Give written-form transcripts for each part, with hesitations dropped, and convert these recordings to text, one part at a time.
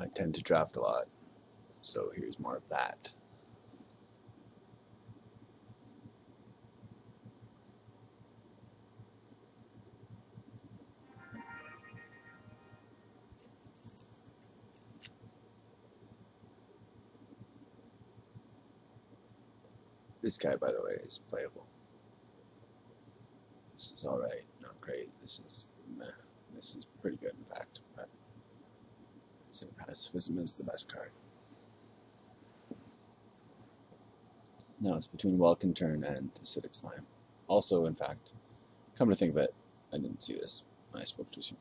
I tend to draft a lot, so here's more of that. This guy, by the way, is playable. This is alright, not great. This is meh. This is pretty good, in fact. But I'd say Pacifism is the best card. Now it's between Welkin Turn and Acidic Slime. Also, in fact, come to think of it, I didn't see this. I spoke too soon.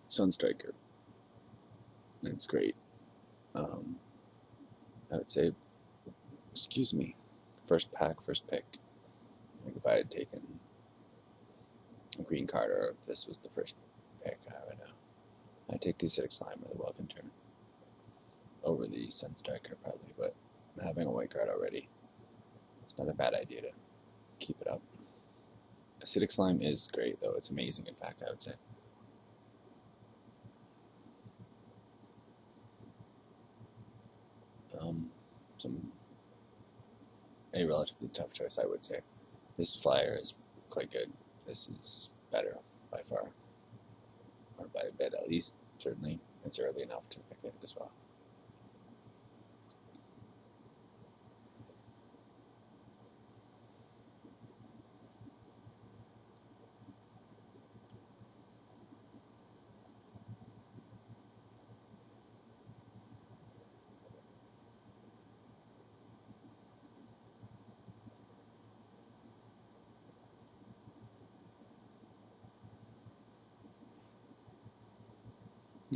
Sunstriker. It's great. I would say, excuse me, first pack, first pick. Like if I had taken a green card, or if this was the first pick, I'd take the Acidic Slime or the Welkin Turn over the Sunstriker probably, but having a white card already, it's not a bad idea to keep it up. Acidic Slime is great, though. It's amazing, in fact, I would say. A relatively tough choice, I would say. This flyer is quite good. This is better by far, or by a bit at least. Certainly, it's early enough to pick it as well.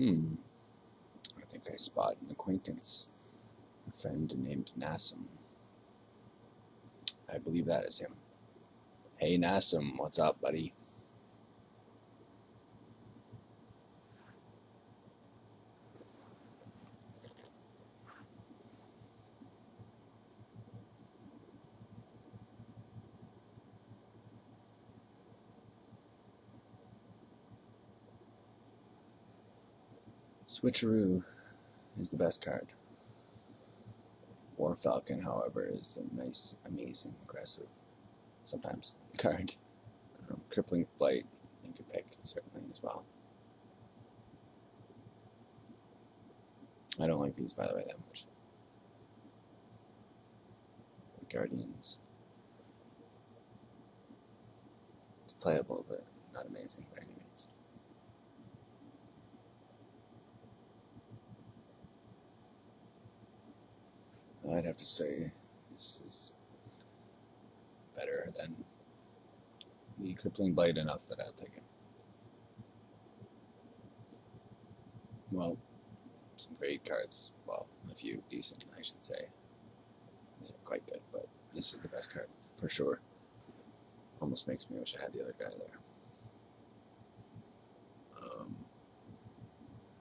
I think I spot an acquaintance, a friend named Nassim. I believe that is him. Hey Nassim, what's up, buddy? Switcheroo is the best card. War Falcon, however, is a nice, amazing, aggressive, sometimes, card. Crippling Blight, you could pick, certainly, as well. I don't like these, by the way, that much. The Guardians. It's playable, but not amazing by any means. I'd have to say this is better than the Crippling Blight enough that I'll take it. Well, some great cards. Well, a few decent, I should say. These are quite good, but this is the best card for sure. Almost makes me wish I had the other guy there.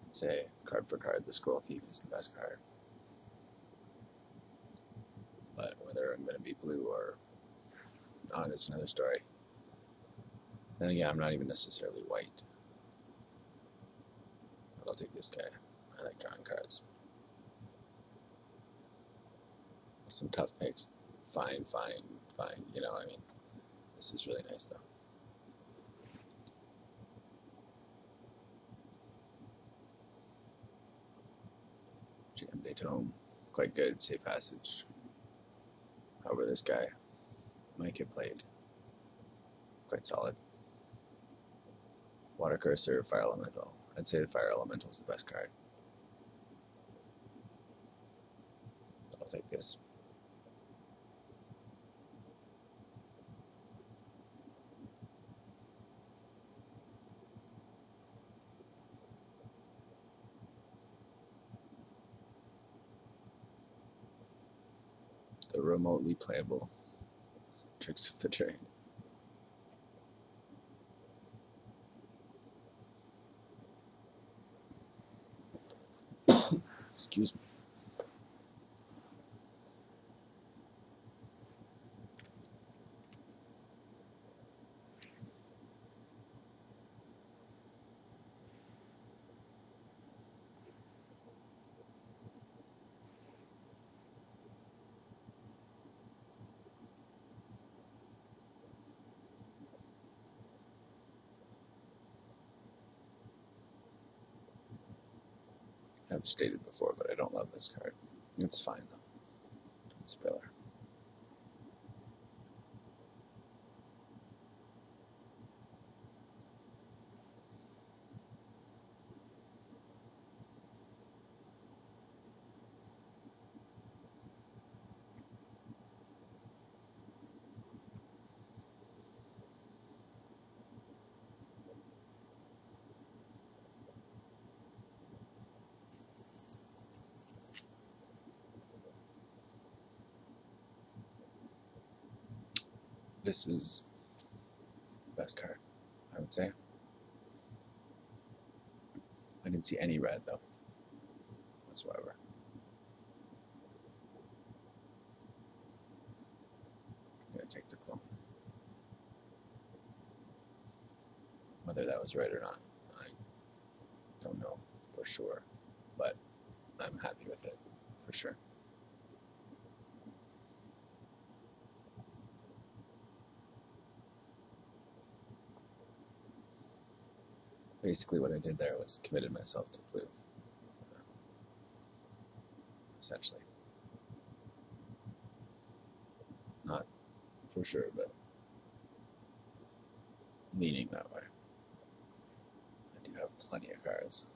I'd say card for card, the Scroll Thief is the best card. But whether I'm going to be blue or not is another story. Then again, I'm not even necessarily white. But I'll take this guy. I like drawing cards. Some tough picks. Fine. You know, I mean, this is really nice, though. Jam Day Tome. Quite good. Safe passage. However, this guy might get played. Quite solid. Water Cursor, Fire Elemental. I'd say the Fire Elemental is the best card. I'll take this. The remotely playable Tricks of the Trade. Excuse me. I've stated before, but I don't love this card. It's fine though. It's filler. This is the best card, I would say. I didn't see any red though, whatsoever. I'm gonna take the clone. Whether that was right or not, I don't know for sure, but I'm happy with it, for sure. Basically what I did there was committed myself to blue, essentially. Not for sure, but leaning that way. I do have plenty of cards.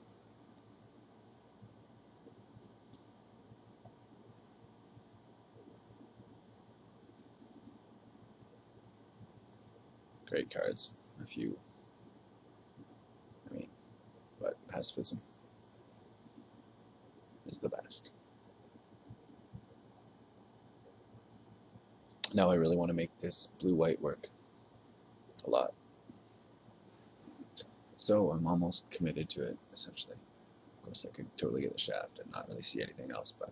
Great cards, but pacifism is the best. Now I really want to make this blue-white work a lot. So I'm almost committed to it, essentially. Of course, I could totally get a shaft and not really see anything else, but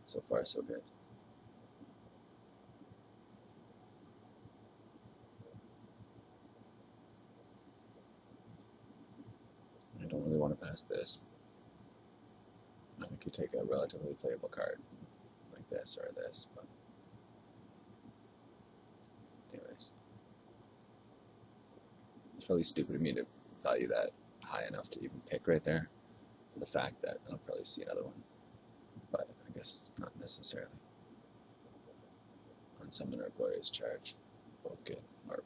so far so good. I don't really want to pass this. I could take a relatively playable card like this or this, but anyways. It's probably stupid of me to value that high enough to even pick right there, for the fact that I'll probably see another one, but I guess not necessarily. Unsummon or Glorious Charge, both good, or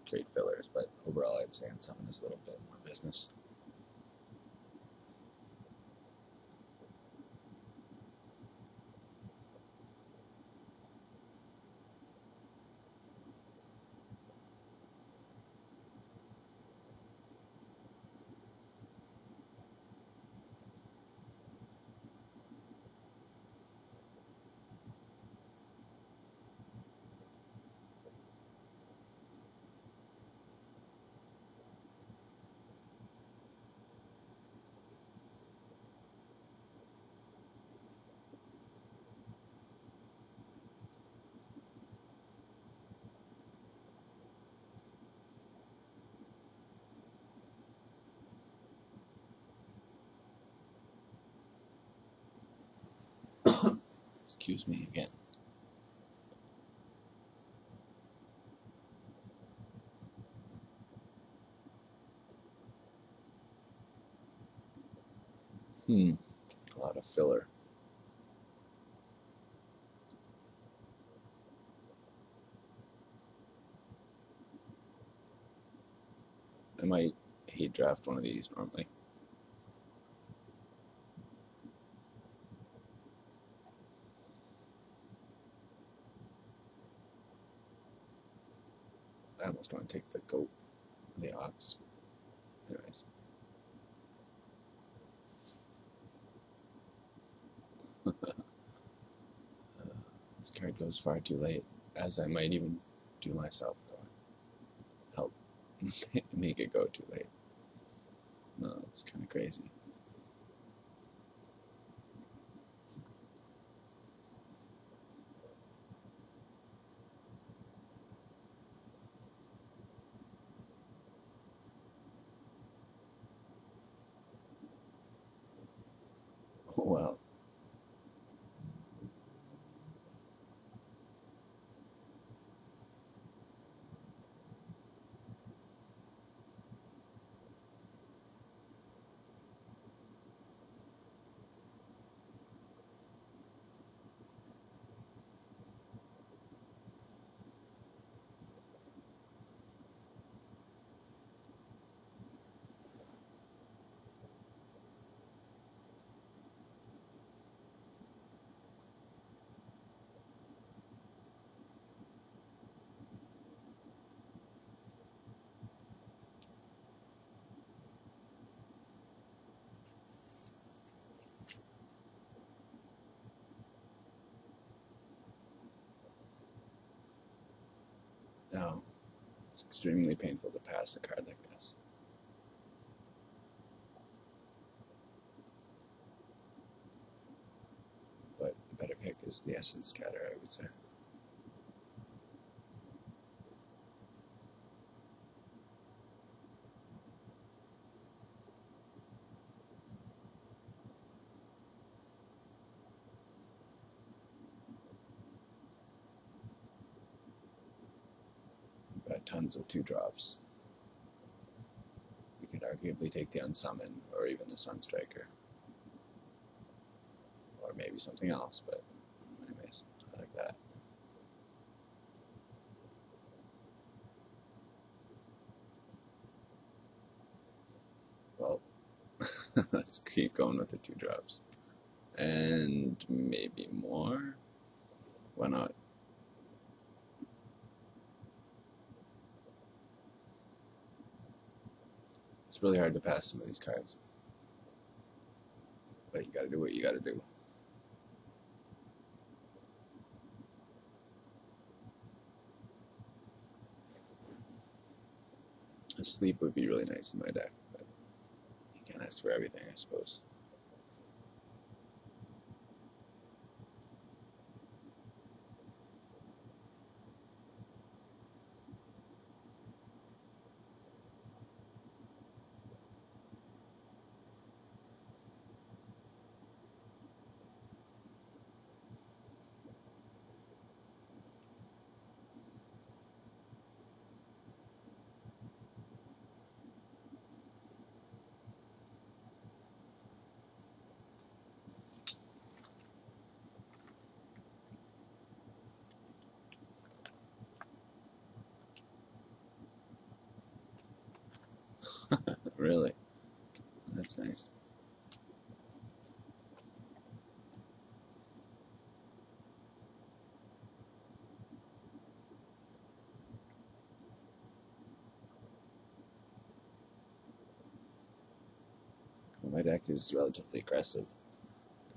great fillers, but overall I'd say Unsummon is a little bit more business. Excuse me again. A lot of filler. I might hate draft one of these normally. I almost want to take the goat, the ox. Anyways. This card goes far too late, as I might even do myself, though. Help make it go too late. No, it's kind of crazy. Oh, well. It's extremely painful to pass a card like this. But the better pick is the Essence Scatter, I would say. Got tons of 2-drops. We could arguably take the Unsummon or even the Sunstriker. Or maybe something else, but anyways, I like that. Well, let's keep going with the 2-drops. And maybe more? Why not? It's really hard to pass some of these cards. But you gotta do what you gotta do. A Sleep would be really nice in my deck, but you can't ask for everything, I suppose. Really? That's nice. Well, my deck is relatively aggressive,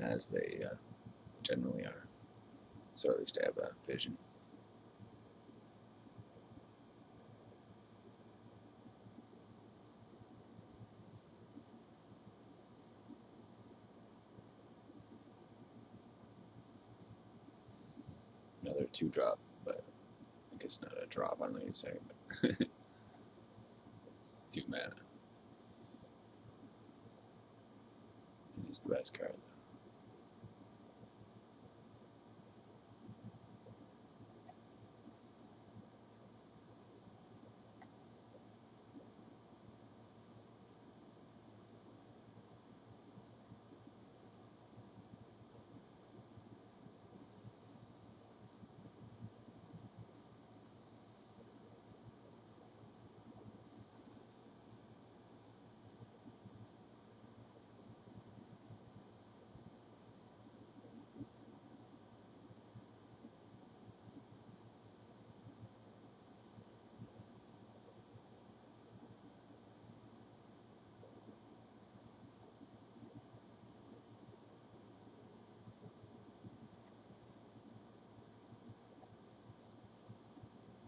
as they generally are. So at least I have a vision. Another 2-drop, but I guess not a drop, I don't know what you'd say, but 2 mana. And he's the best card, though.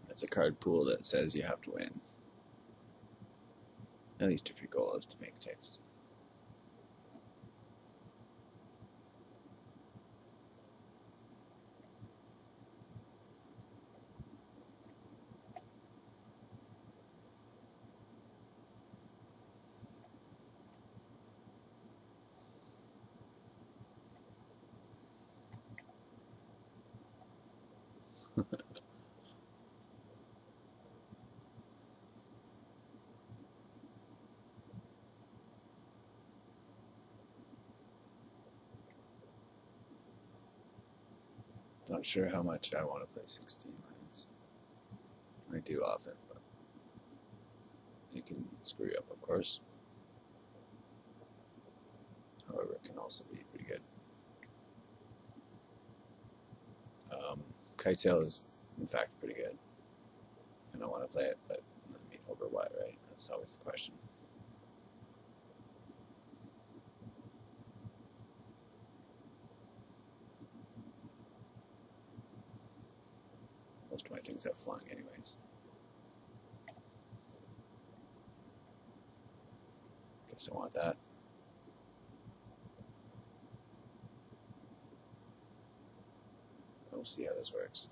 That's a card pool that says you have to win. At least if your goal is to make ticks. Not sure how much I want to play 16 lines. I do often, but it can screw you up, of course. However, it can also be pretty good. Kite Sail is, in fact, pretty good. And I want to play it, but I mean, over what, right? That's always the question. Most of my things have flying anyways. guess I want that. We'll see how this works.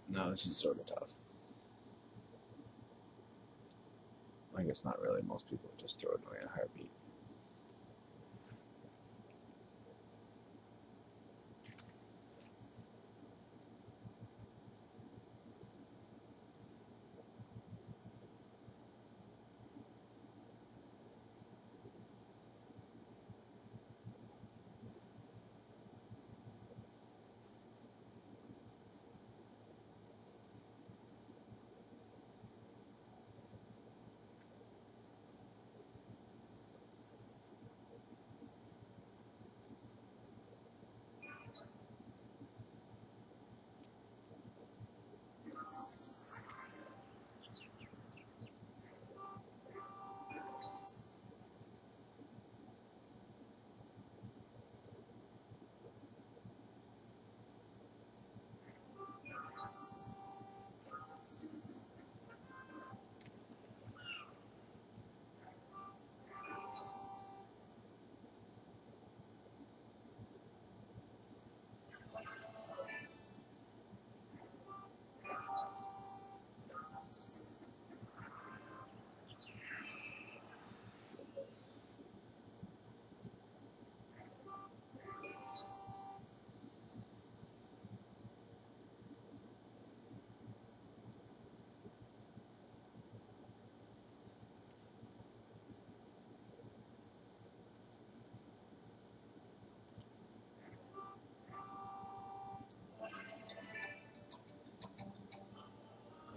No, this is sort of tough. I guess not really. Most people would just throw it away in a heartbeat.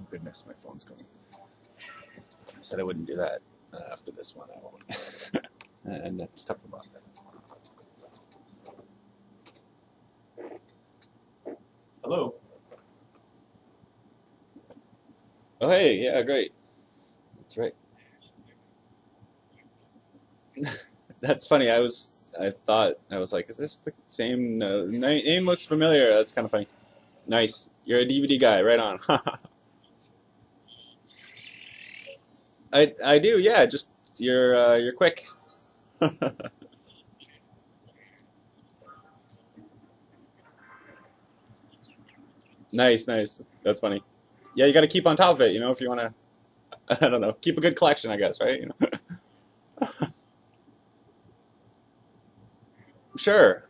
Oh goodness, my phone's going. I said I wouldn't do that after this one. I won't. And that's tough about that. Hello. Oh hey, yeah, great. That's right. That's funny. I thought I was like, is this the same? Name looks familiar. That's kind of funny. Nice. You're a DVD guy, right on. I do. Yeah. Just you're quick. Nice, nice. That's funny. Yeah, you got to keep on top of it. If you want to, I don't know, keep a good collection, I guess, right? Sure.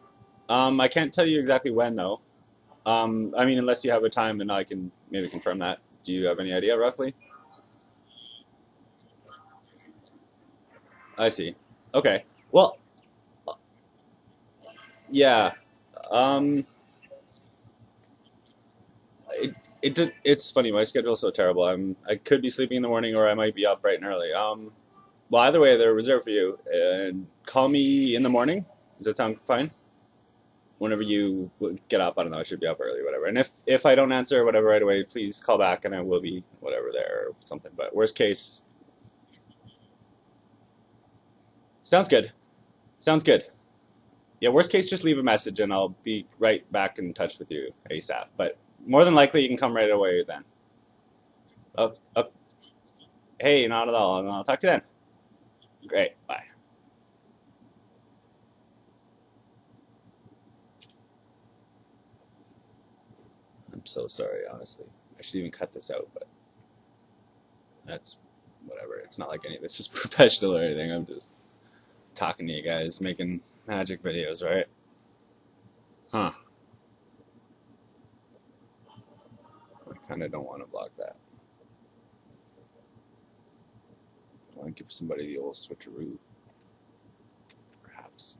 I can't tell you exactly when though. I mean, unless you have a time, and I can maybe confirm that. Do you have any idea roughly? I see. Okay. Well, yeah. Um, it's funny. My schedule's so terrible. I could be sleeping in the morning, or I might be up bright and early. Well, either way, they're reserved for you. And call me in the morning. Does that sound fine? Whenever you get up, I don't know. I should be up early, whatever. And if I don't answer whatever right away, please call back, and I will be whatever there or something. But worst case, sounds good. Sounds good. Yeah, worst case, just leave a message, and I'll be right back in touch with you ASAP. But more than likely, you can come right away then. Oh, hey, not at all. And I'll talk to you then. Great. Bye. I'm so sorry, honestly. I should even cut this out, but that's whatever. It's not like any of this is professional or anything. I'm just talking to you guys, making magic videos, right? Huh. I kind of don't want to block that. I want to give somebody the old switcheroo, perhaps.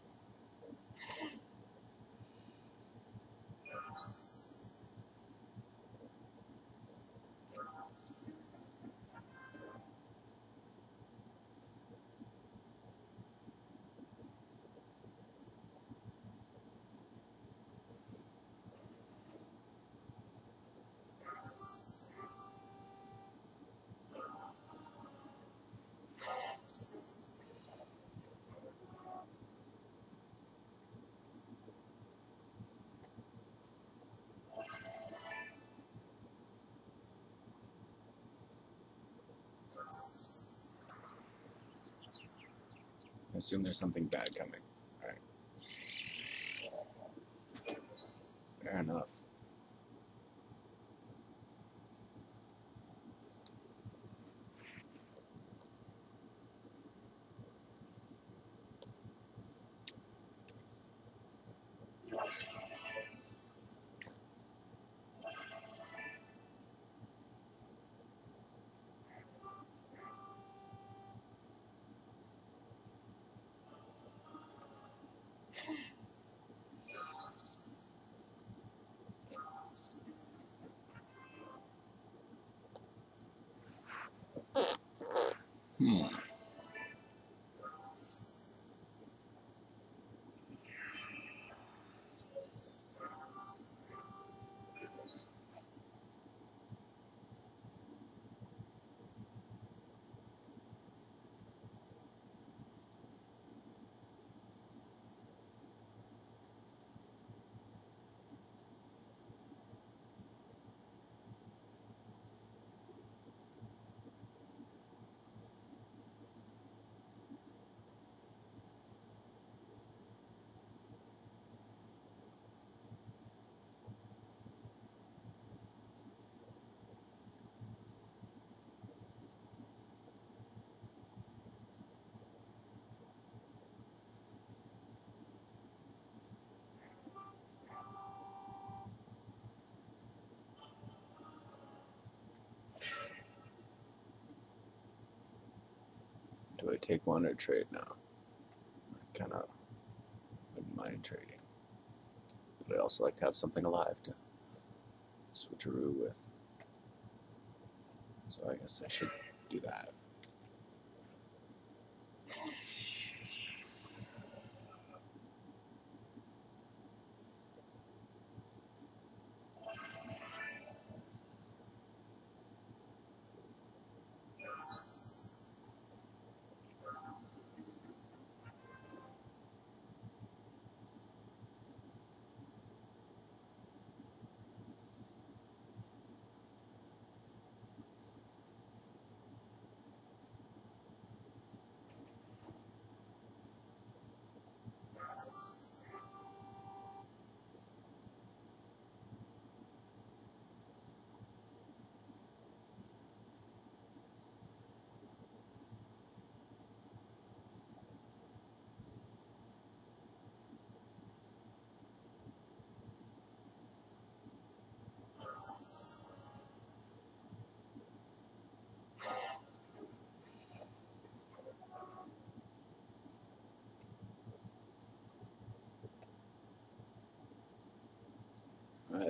I assume there's something bad coming. All right. Fair enough. Hmm. Do I take one or trade now? I kind of wouldn't mind trading, but I'd also like to have something alive to switcheroo with. So I guess I should do that.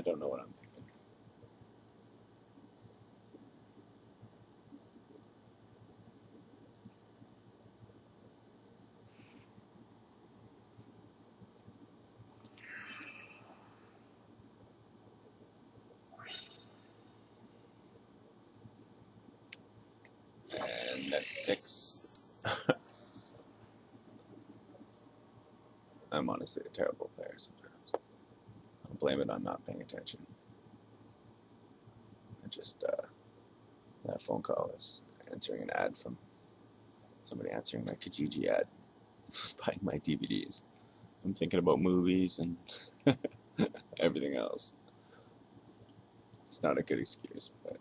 don't know what I'm thinking. And that's 6. I'm honestly a terrible player sometimes. I'll blame it on not paying attention. I just, that phone call is answering an ad from somebody answering my Kijiji ad, buying my DVDs. I'm thinking about movies and everything else. It's not a good excuse, but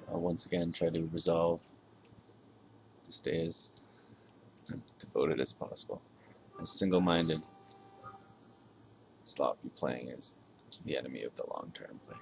I'll once again try to resolve to stay as devoted as possible. As single-minded, sloppy playing is the enemy of the long-term player.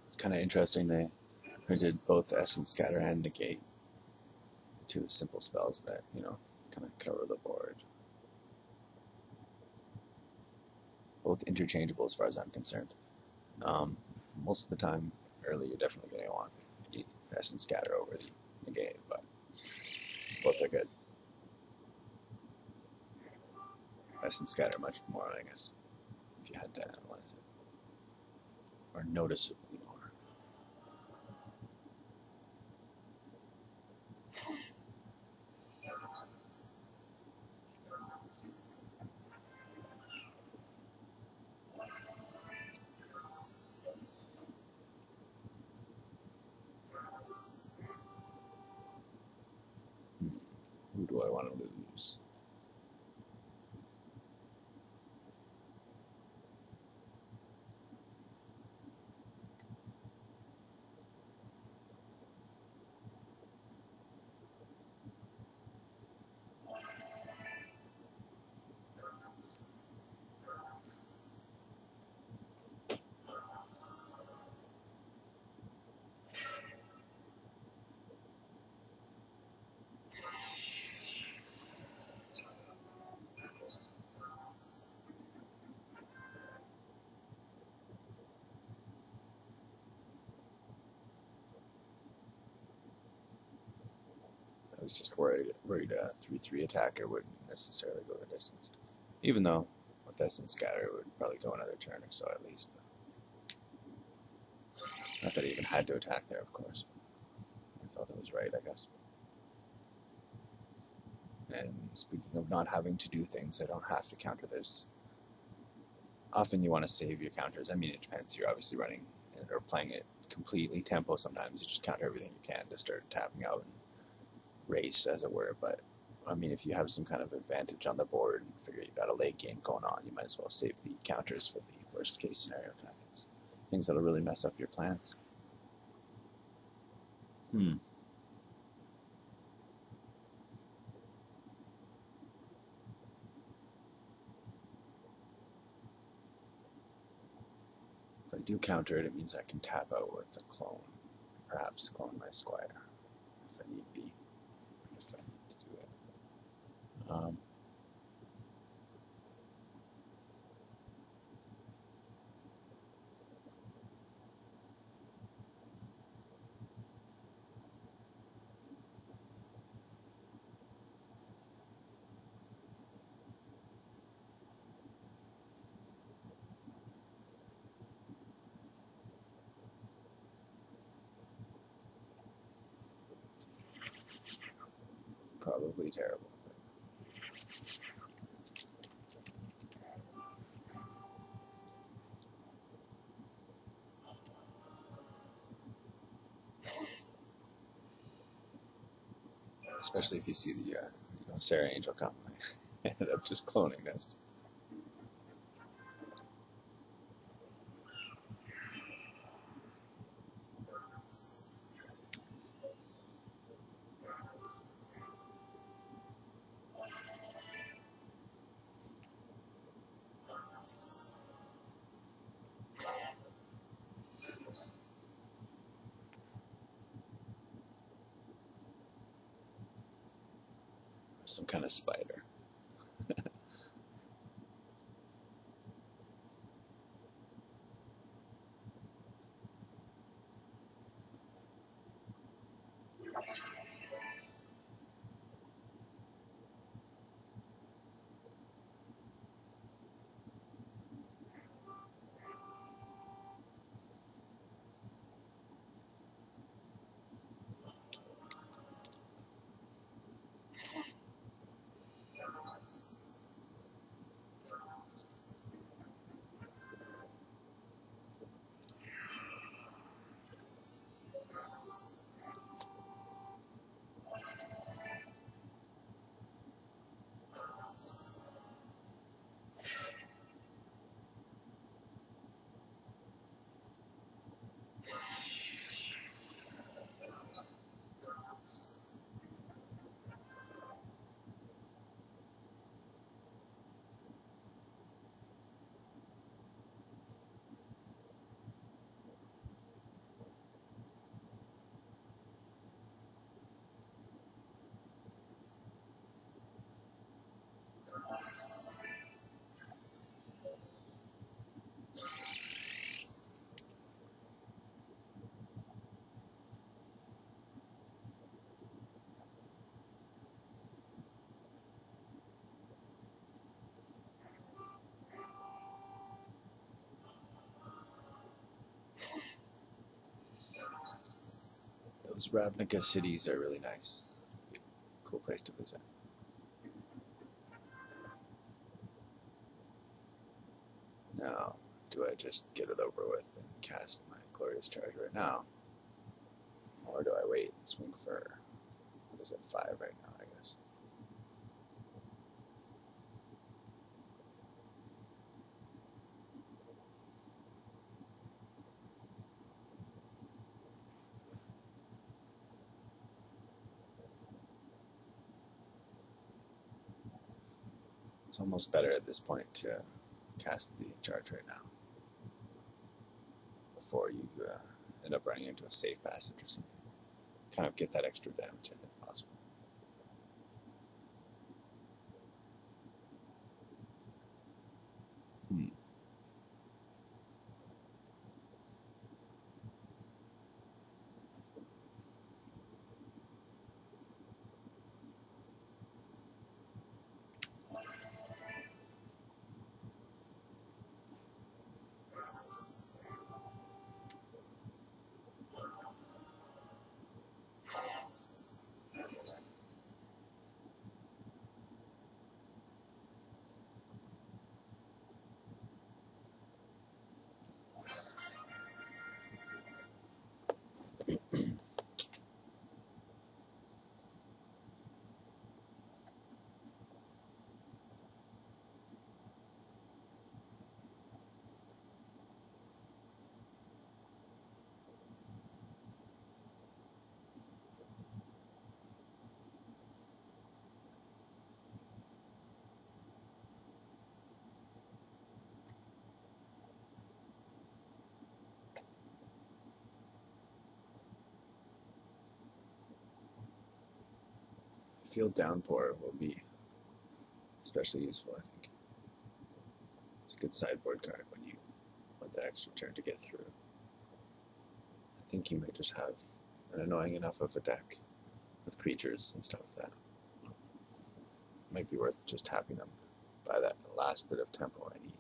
It's kind of interesting they printed both Essence Scatter and Negate, 2 simple spells that, you know, kind of cover the board. Both interchangeable as far as I'm concerned. Most of the time, early, you're definitely going to want the Essence Scatter over the Negate, but both are good. Essence Scatter much more, I guess, if you had to analyze it. Or noticeably more. Who do I want to lose? I was just worried a 3/3 attacker wouldn't necessarily go the distance. Even though with Essence Scatter it would probably go another turn or so at least. Not that I even had to attack there, of course. I felt it was right, I guess. And speaking of not having to do things, I don't have to counter this. Often you want to save your counters. I mean, it depends. You're obviously running or playing it completely tempo. Sometimes you just counter everything you can to start tapping out and race, as it were. But I mean, if you have some kind of advantage on the board and figure you got a late game going on, you might as well save the counters for the worst case scenario kind of things. Things that'll really mess up your plans. If I do counter it, it means I can tap out with a clone. Perhaps clone my squire, if I need be, if I need to do it. probably terrible. Especially if you see the Sarah Angel come. I ended up just cloning this. Some kind of spider. Those Ravnica cities are really nice. Cool place to visit. Now, do I just get it over with and cast my glorious charge right now? Or do I wait and swing for, what is it, 5 right now, I guess? It's almost better at this point to cast the charge right now before you end up running into a safe passage or something. Kind of get that extra damage in if possible. Field Downpour will be especially useful, I think. It's a good sideboard card when you want that extra turn to get through. I think you might just have an annoying enough of a deck with creatures and stuff that might be worth just tapping them by that last bit of tempo I need.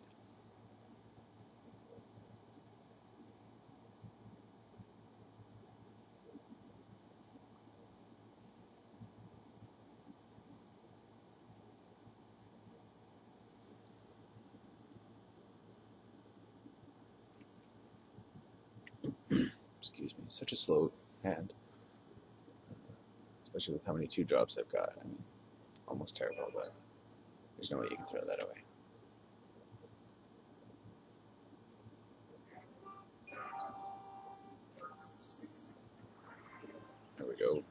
such a slow hand, especially with how many 2-drops I've got. I mean, it's almost terrible, but there's no way you can throw that away. There we go.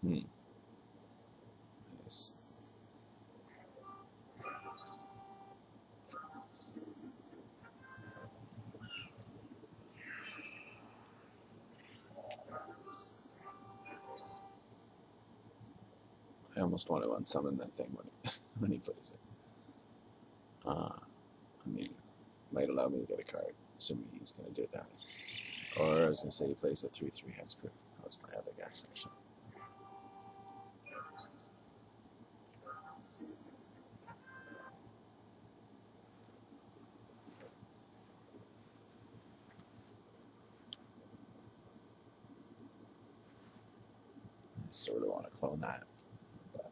Nice. I almost want to unsummon that thing when he plays it. I mean, might allow me to get a card, assuming he's going to do it that way. Or I was going to say he plays a 3/3 hexproof. That was my other guess, actually. I sort of want to clone that, but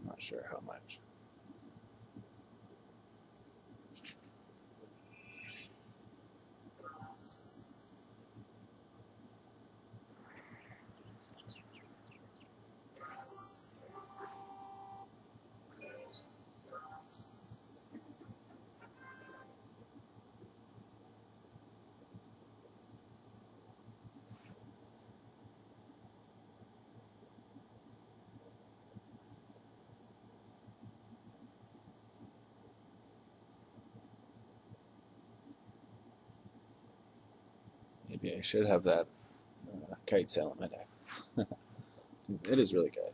I'm not sure how much. Maybe I should have that kite sail in my deck. It is really good.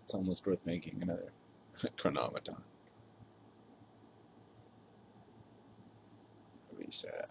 It's almost worth making another chronometon. Reset.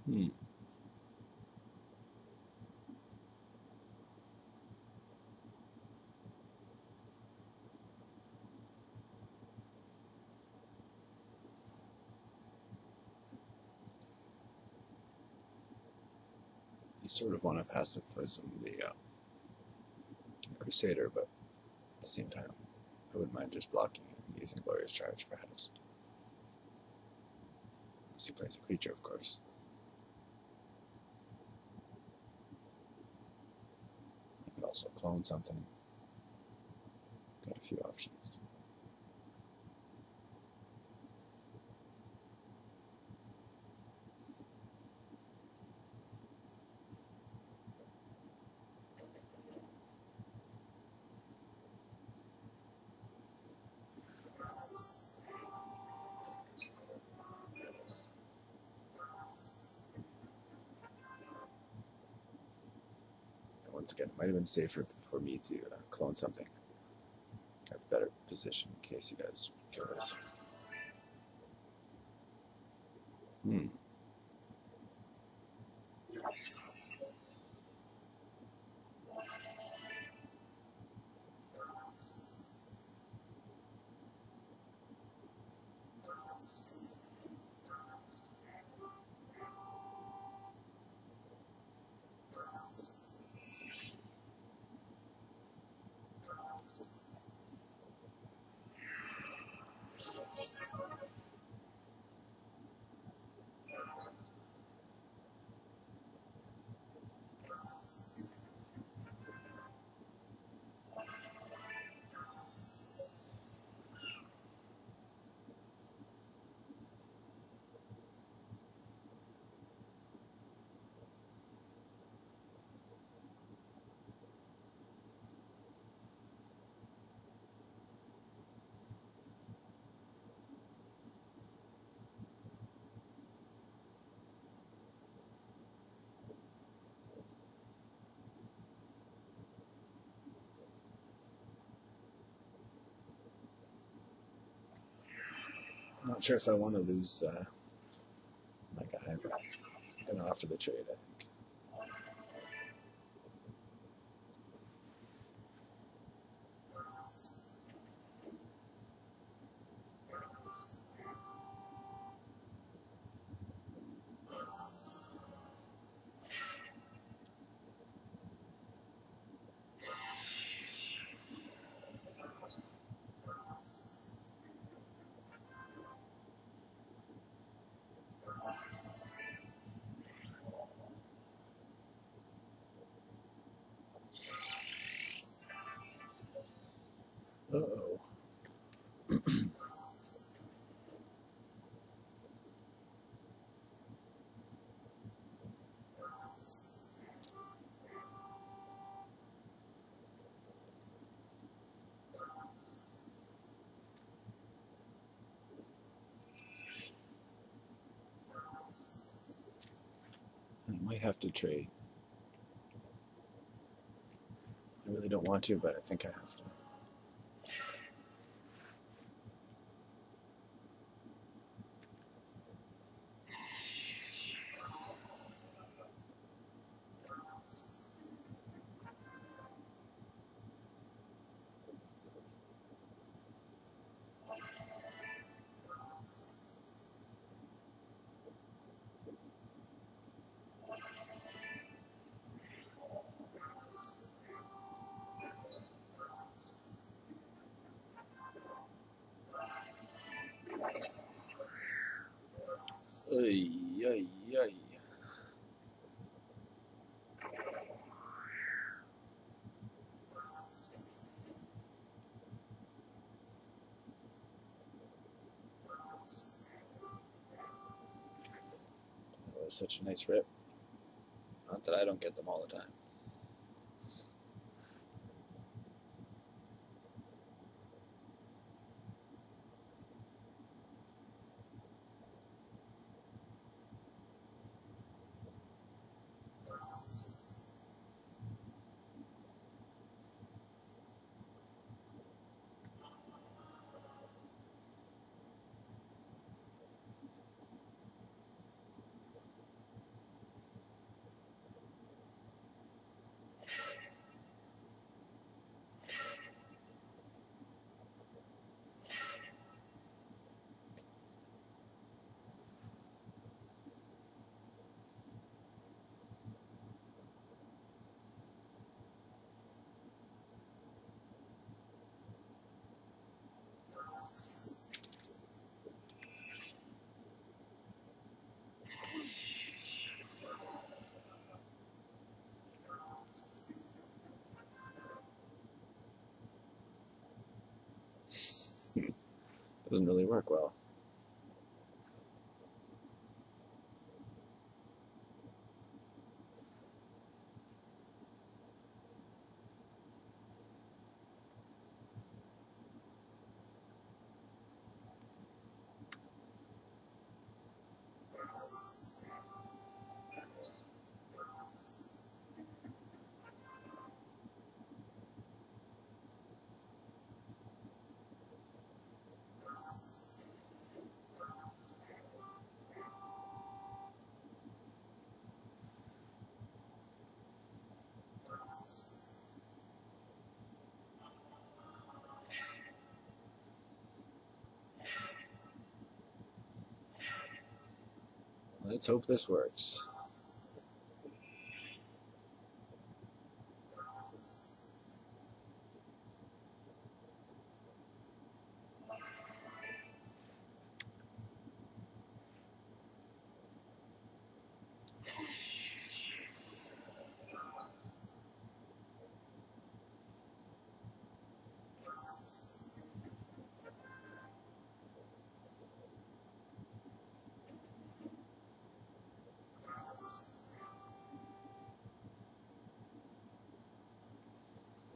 Hmm. You sort of want to pacifism the Crusader, but at the same time, I wouldn't mind just blocking and using Glorious Charge, perhaps. Unless he plays a creature, of course. You could also clone something. Got a few options. Once again, it might have been safer for me to clone something. Have a better position in case he does kill this. Hmm. I'm not sure if I want to lose my guy, but I'm going to offer the trade, I think. Uh-oh. I might have to trade. I really don't want to, but I think I have to. Ay, ay, ay. That was such a nice rip. Not that I don't get them all the time. Doesn't really work well. Let's hope this works.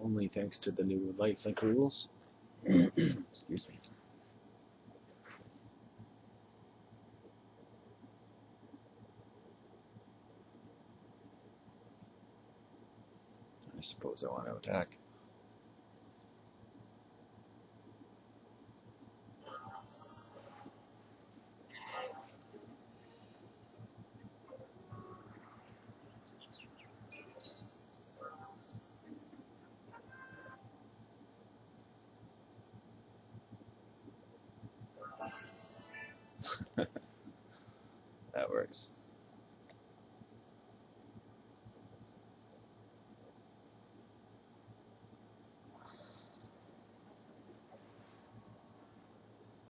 Only thanks to the new lifelink rules. Excuse me. I suppose I want to attack. That works.